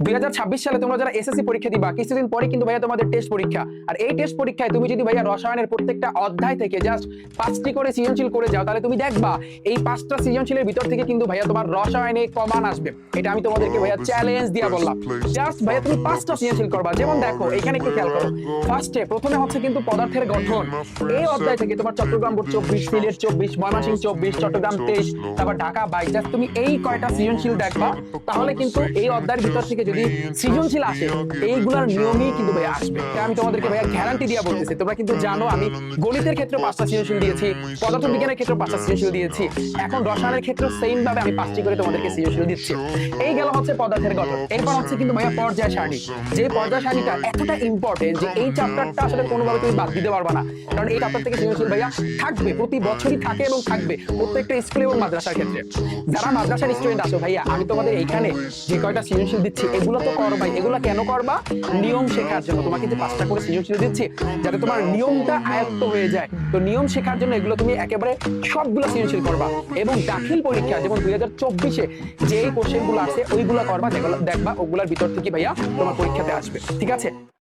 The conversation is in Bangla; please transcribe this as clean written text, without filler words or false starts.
2026 সালে তোমরা যারা এসএসসি পরীক্ষা দিবা কিছুদিন পরে কিন্তু ভাইয়া তোমাদের টেস্ট পরীক্ষা। আর এই টেস্ট পরীক্ষায় তুমি যদি ভাইয়া রসায়নের প্রত্যেকটা অধ্যায় থেকে জাস্ট 5টি করে সৃজনশীল করে যাও, তাহলে তুমি দেখবা এই 5টা সৃজনশীলের ভিতর থেকে কিন্তু ভাইয়া তোমার রসায়নে কমান আসবে। এটা আমি তোমাদেরকে ভাইয়া চ্যালেঞ্জ দিয়া বললাম। জাস্ট ভাইয়া তুমি 5টা সৃজনশীল করবা। যেমন দেখো এখানে একটু খেয়াল করো, প্রথমে হচ্ছে কিন্তু পদার্থের গঠন। এই অধ্যায় থেকে তোমার চট্টগ্রাম বোর্ড 24, সিলেট 24, ময়মনসিংহ 24, চট্টগ্রাম 23, তারপর ঢাকা 22, জাস্ট তুমি এই কয়টা সৃজনশীল দেখবা, তাহলে কিন্তু এই অধ্যায়ের ভিতর থেকে যদি সৃজনশীল আসে এইগুলার নিয়মই কিন্তু ভাইয়া আসবে। আমি তোমাদেরকে ভাইয়া গ্যারান্টি দিয়া বলতেছি। তোমরা কিন্তু জানো আমি গণিতের ক্ষেত্রে 5টা সৃজনশীল দিয়েছি, পদার্থ বিজ্ঞানের ক্ষেত্রে 5টা সৃজনশীল দিয়েছি, এখন রসায়নের ক্ষেত্রে সেম ভাবে আমি 5টি করে তোমাদেরকে সৃজনশীল দিচ্ছি। এই গেল হচ্ছে পদার্থের গঠন। এরপর হচ্ছে কিন্তু ভাইয়া পর্যায় সারণী। যে পর্যায় সারণীটা এতটা ইম্পর্টেন্ট যে এই চ্যাপ্টারটা আসলে কোনোভাবে তুমি বাদ দিতে পারবা না, কারণ এই চ্যাপ্টার থেকে সৃজনশীল ভাইয়া থাকবে, প্রতি বছরই থাকে এবং থাকবে প্রত্যেকটা স্কুল এবং মাদ্রাসার ক্ষেত্রে। যারা মাদ্রাসার স্টুডেন্ট আছো ভাইয়া, আমি তোমাদের এইখানে যে কয়টা সৃজনশীল দিচ্ছি এগুলো তো করবাই। এগুলো কেন করবা? নিয়ম শেখার জন্য। তোমাকে যে 5টা করে সৃজনশীল দিচ্ছি যাতে তোমার নিয়মটা আয়ত্ত হয়ে যায়, তো নিয়ম শেখার জন্য এগুলো তুমি একেবারে সবগুলো সৃজনশীল করবা। এবং দাখিল পরীক্ষা যেমন 2024-এ যে কোশ্চেনগুলো আছে ওইগুলো করবা, যেগুলো দেখবা ওগুলোর ভিতর থেকে ভাইয়া তোমার পরীক্ষাতে আসবে। ঠিক আছে?